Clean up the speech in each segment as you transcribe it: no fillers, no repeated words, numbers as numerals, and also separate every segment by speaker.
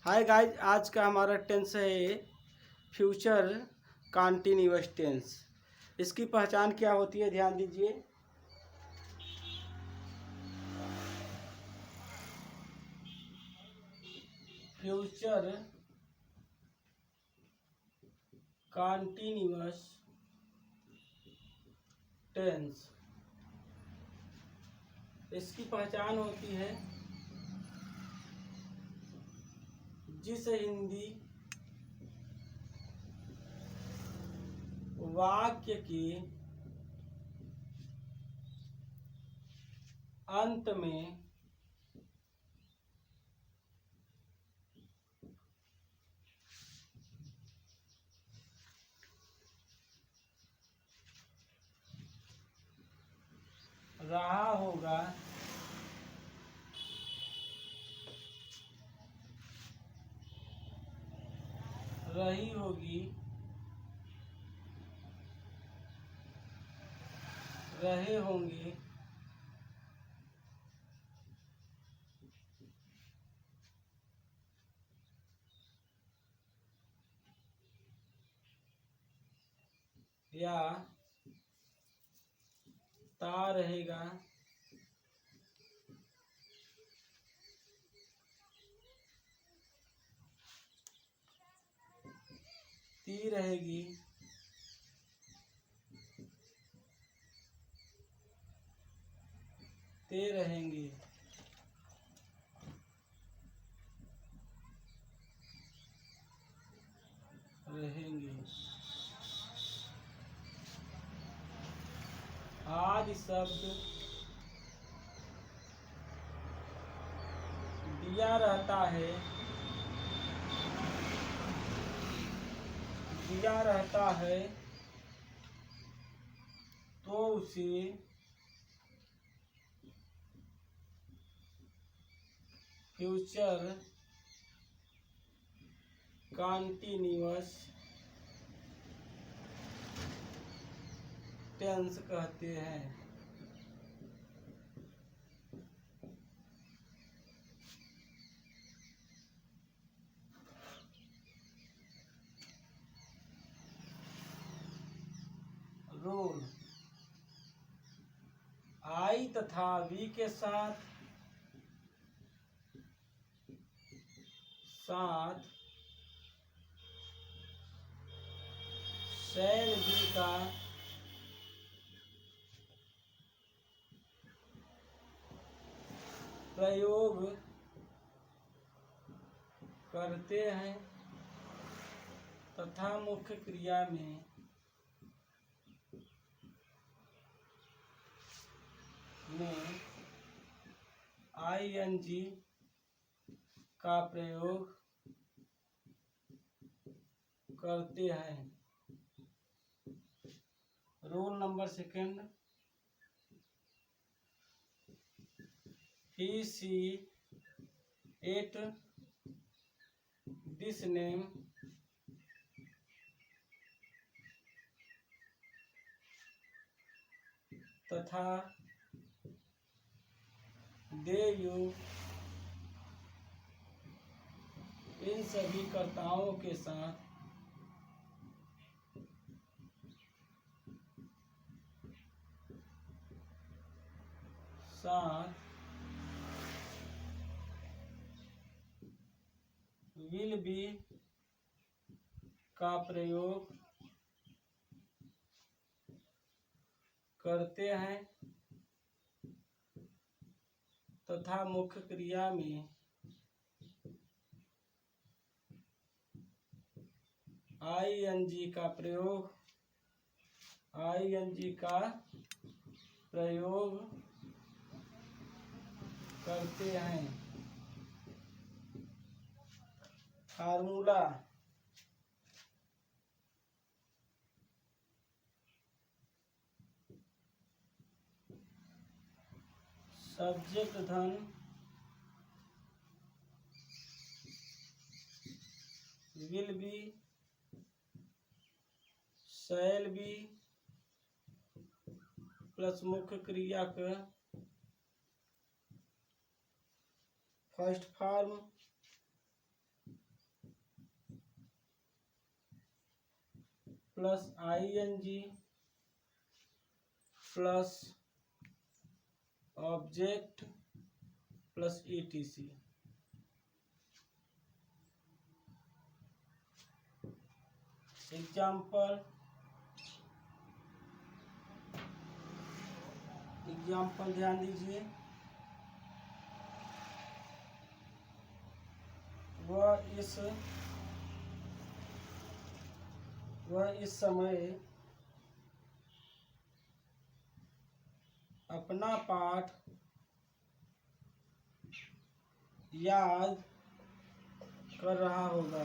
Speaker 1: Hi guys, आज का हमारा टेंस है फ्यूचर कॉन्टिन्यूअस टेंस। इसकी पहचान क्या होती है, ध्यान दीजिए। फ्यूचर कॉन्टिन्यूअस टेंस, इसकी पहचान होती है जिस हिंदी वाक्य के अंत में रहा होगा रही होगी रहे होंगे या ता रहेगा ती रहेगी ते रहेंगे। आदि शब्द दिया रहता है तो उसे फ्यूचर कॉन्टिन्यूअस टेंस कहते हैं। रूल आई तथा वी के साथ शैल वी का प्रयोग करते हैं तथा मुख्य क्रिया में आईएनजी का प्रयोग करते हैं। Rule number second, he she it this name तथा they you इन सभी कर्ताओं के साथ विल बी का प्रयोग करते हैं तथा मुख्य क्रिया में आईएनजी का प्रयोग करते हैं। फार्मूला सब्जेक्ट धन will be shall be plus मुख्य क्रिया का first form plus ING plus object plus ETC। Example ध्यान दीजिए। वह इस समय अपना पाठ याद कर रहा होगा।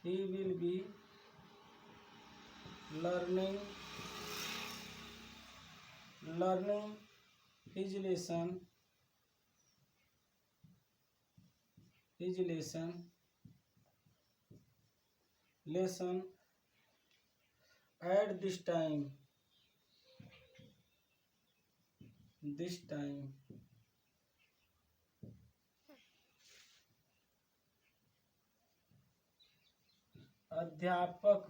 Speaker 1: He will be learning his lesson at this time। अध्यापक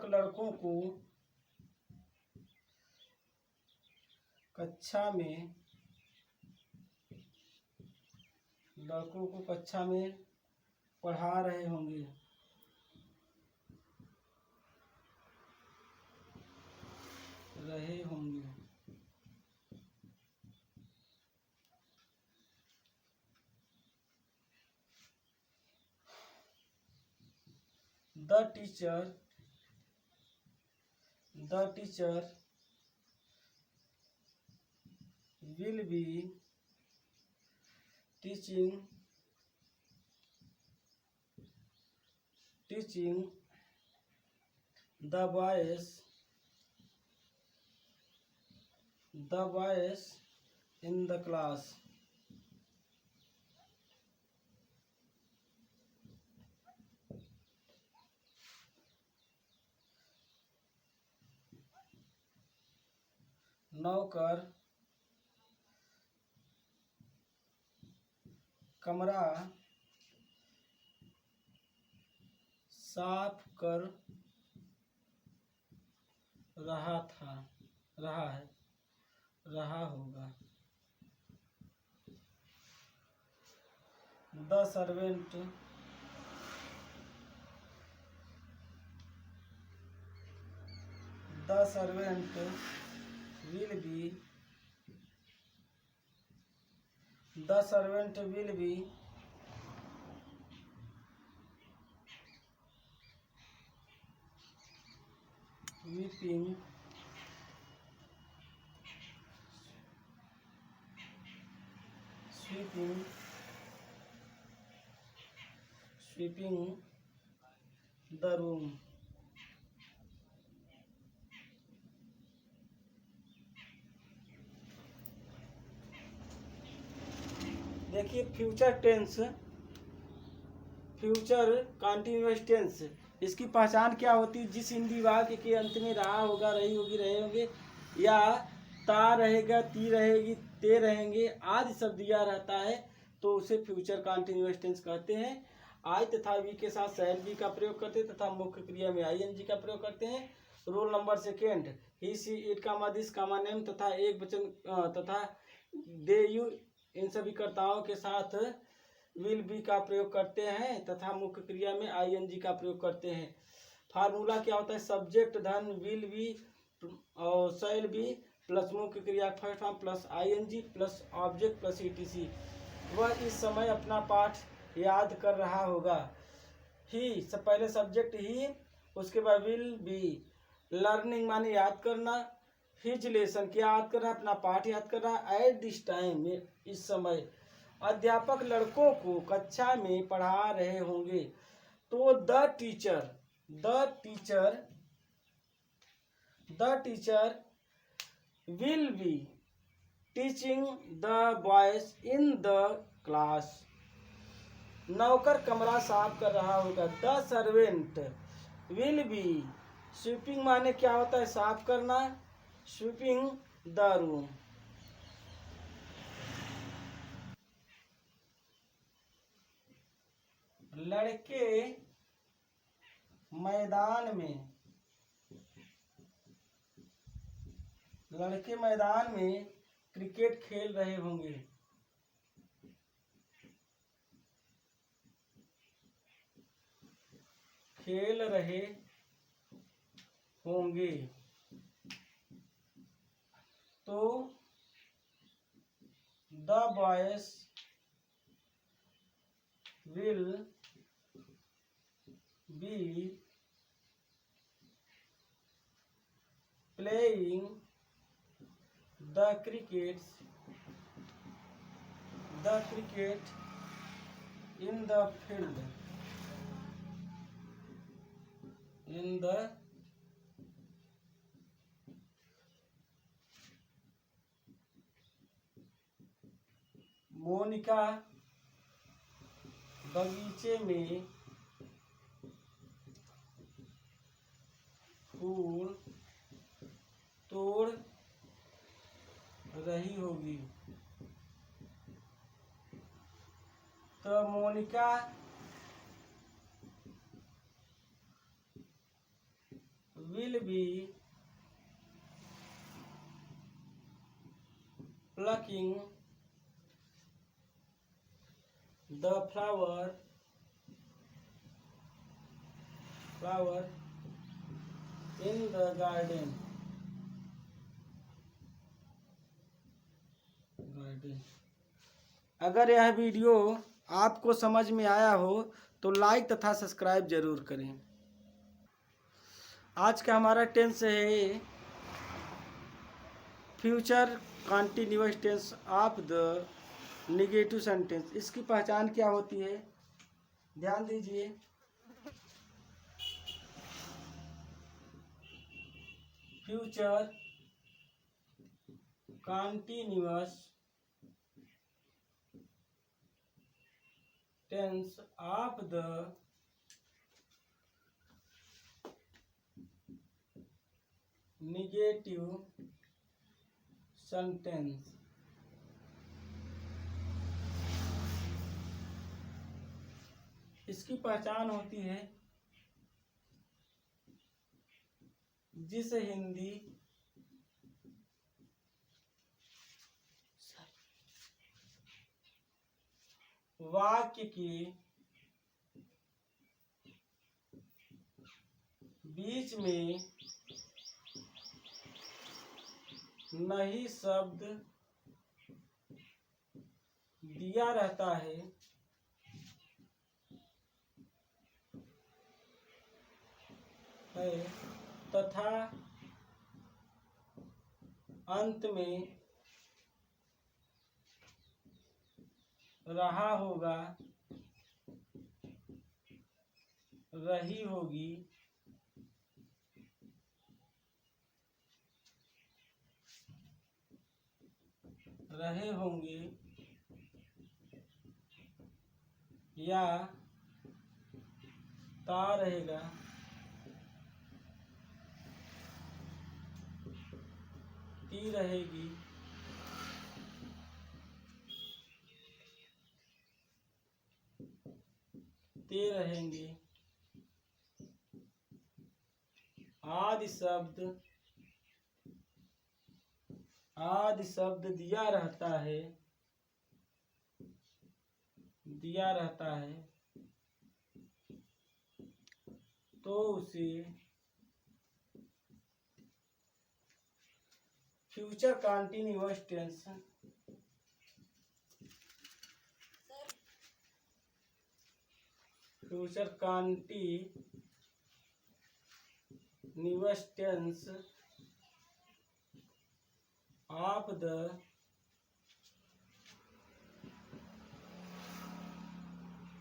Speaker 1: लड़कों को कक्षा में पढ़ा रहे होंगे। The teacher will be teaching the boys in the class। नौकर कमरा साफ कर रहा होगा। The servant will be sweeping the room। देखिए फ्यूचर कंटीन्यूअस टेंस, इसकी पहचान क्या होती है? जिस हिंदी वाक्य के अंत में रहा होगा, रही होगी, रहे होंगे, या ता रहेगा, ती रहेगी, ते रहेंगे आदि शब्द दिया रहता है तो उसे फ्यूचर कंटीन्यूअस टेंस कहते हैं। आई तथा वी के साथ शैल बी का प्रयोग करते हैं तथा मुख्य क्रिया में ING का प्रयोग करते हैं। रोल नंबर सेकेंड ही सी it comma this comma name तथा एक वचन तथा दे यू इन सभी कर्ताओं के साथ विल बी का प्रयोग करते हैं तथा मुख्य क्रिया में ING का प्रयोग करते हैं। फार्मूला क्या होता है? सब्जेक्ट धन विल बी और शैल बी प्लस मुख्य क्रिया first form plus ING plus object plus ETC। वह इस समय अपना पाठ याद कर रहा होगा। ही सब पहले सब्जेक्ट ही, उसके बाद विल बी लर्निंग माने याद करना, हिज लेसन क्या याद कर रहा है? अपना पाठ याद कर रहा है। एट दिस टाइम इस समय। अध्यापक लड़कों को कक्षा में पढ़ा रहे होंगे तो the teacher will be teaching the boys in the class। नौकर कमरा साफ कर रहा होगा। The servant will be sweeping माने क्या होता है? साफ करना। Sweeping the room. लड़के मैदान में, लड़के मैदान में क्रिकेट खेल रहे होंगे। खेल रहे होंगे। तो the boys will be playing the cricket in the field in the Monika बगीचे में फूल तोड़ रही होगी। तो Monika will be plucking the flower in the garden. अगर यह वीडियो आपको समझ में आया हो तो लाइक तथा सब्सक्राइब जरूर करें। आज का हमारा टेंस है future continuous tense of the negative sentence. इसकी पहचान क्या होती है? ध्यान दीजिए। Future continuous tense of the negative sentence. इसकी पहचान होती है जिस हिंदी वाक्य के बीच में नहीं शब्द दिया रहता है तथा अंत में रहा होगा, रही होगी, रहे होंगे या ता रहेगा, ती रहेगी, ते रहेंगे आदि शब्द दिया रहता है तो उसे future continuous tense of the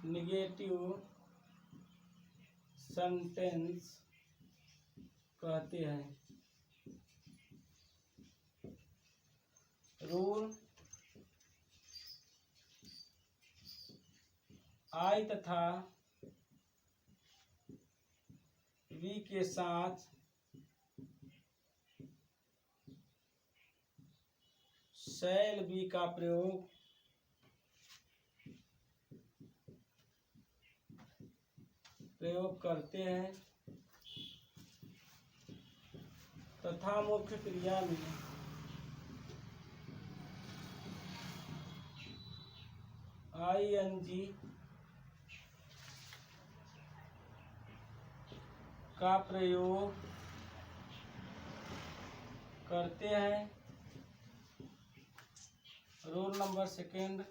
Speaker 1: negative sentence कहते हैं। रूल आई तथा वी के साथ शैल बी का प्रयोग करते हैं तथा मुख्य क्रिया में ING का प्रयोग करते हैं। Rule number second,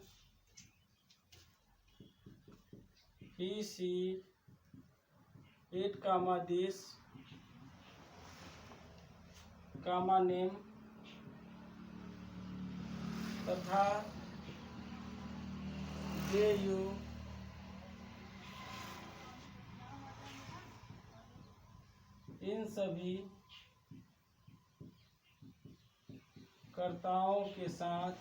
Speaker 1: PC 8, this, name तथा JU इन सभी कर्ताओं के साथ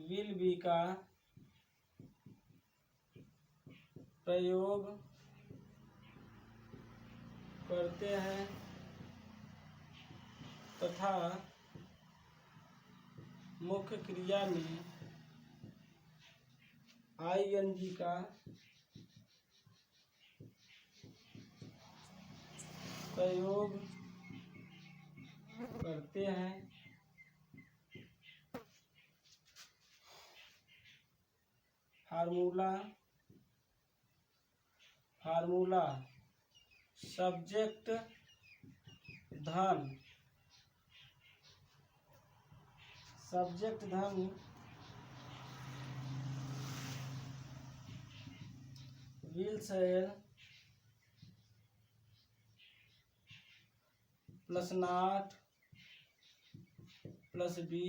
Speaker 1: विल बी का प्रयोग करते हैं तथा मुख्य क्रिया में ING का प्रयोग करते हैं। फार्मूला सब्जेक्ट धन will shall plus not plus be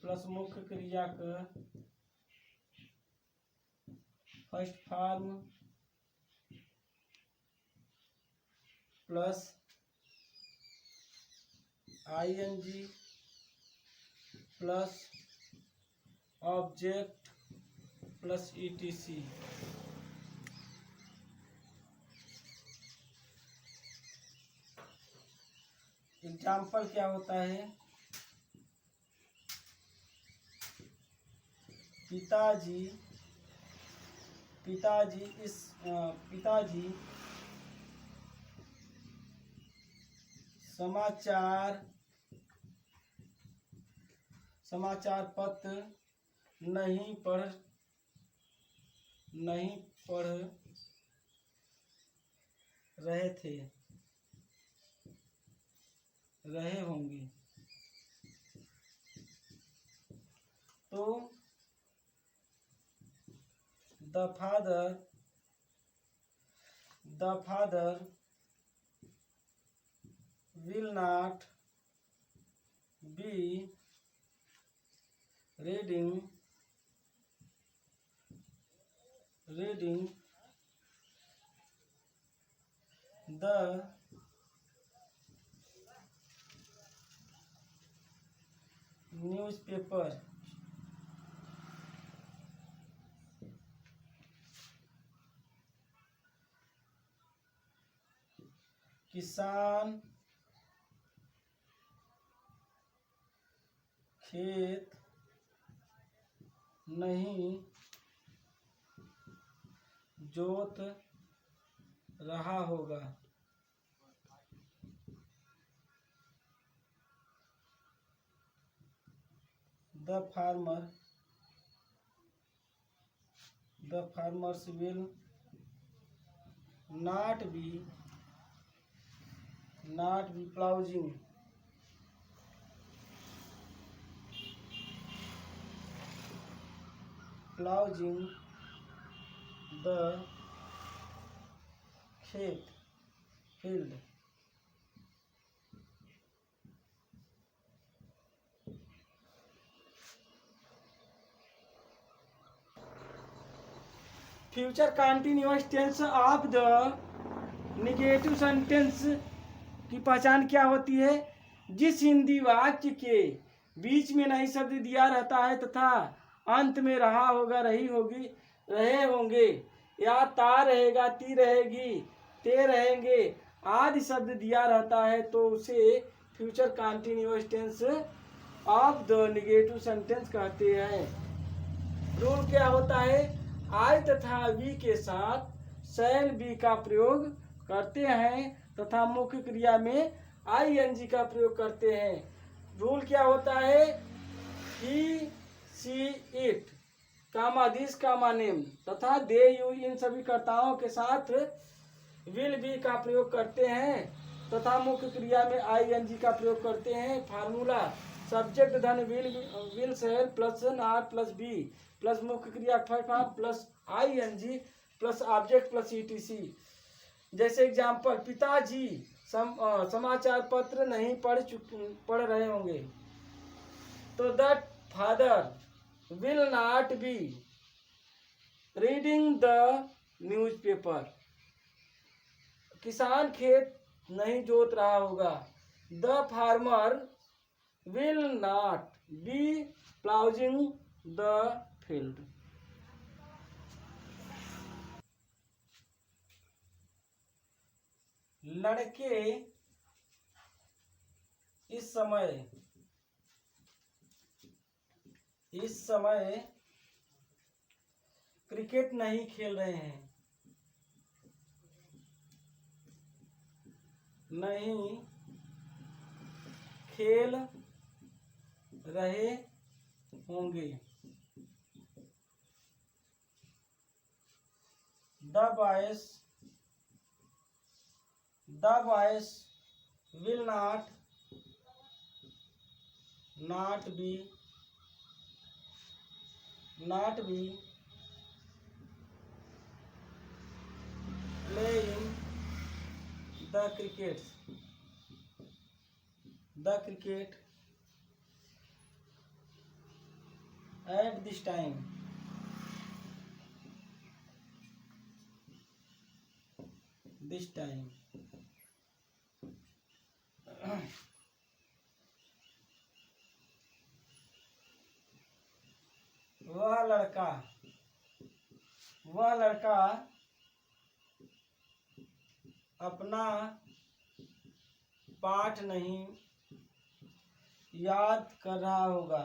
Speaker 1: plus मुख्य क्रिया का first form plus ING plus object plus ETC। Example क्या होता है? पिताजी समाचार पत्र नहीं पढ़ रहे होंगे तो the father will not be reading the newspaper। किसान खेत नहीं जोत रहा होगा। The farmers will not be ploughing the field। Future continuous tense of the negative sentence की पहचान क्या होती है? जिस हिंदी वाक्य के बीच में नहीं शब्द दिया रहता है तथा अंत में रहा होगा, रही होगी, रहे होंगे, या ता रहेगा, ती रहेगी, ते रहेंगे आदि शब्द दिया रहता है तो उसे future continuous tense of the negative sentence कहते हैं। रूल क्या होता है? आई तथा वी के साथ शैल बी का प्रयोग करते हैं तथा मुख्य क्रिया में आईएनजी का प्रयोग करते हैं। रूल क्या होता है? He, C, it, comma this, comma name तथा दे, यू इन सभी कर्ताओं के साथ विल बी का प्रयोग करते हैं तथा मुख्य क्रिया में आईएनजी का प्रयोग करते हैं। फार्मूला: सब्जेक्ट धन will shall plus not plus be plus मुख्य क्रिया plus ING plus object plus etc. जैसे एग्जाम्पल, पिताजी समाचार पत्र नहीं पढ़ रहे होंगे तो the father will not be reading the newspaper. किसान खेत नहीं जोत रहा होगा, the farmer will not be ploughing the field. लड़के इस समय क्रिकेट नहीं खेल रहे हैं, नहीं खेल रहे होंगे। The boys will not be playing the cricket at this time. वह लड़का अपना पाठ नहीं याद कर रहा होगा,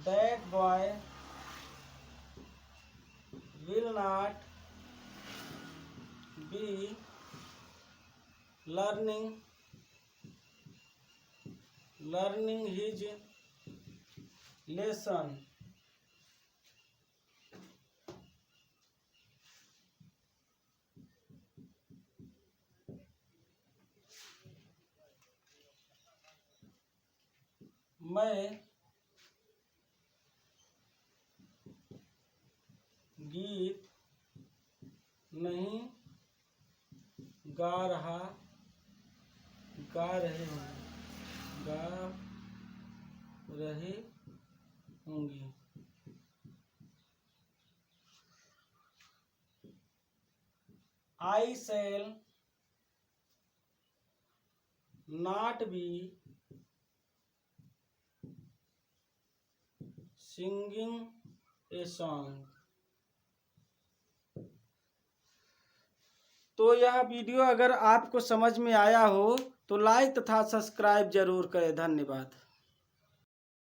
Speaker 1: That boy will not be learning his lesson मैं गीत नहीं गा रहे होंगे। I shall not be singing a song। तो यह वीडियो अगर आपको समझ में आया हो तो लाइक तथा सब्सक्राइब जरूर करें। धन्यवाद।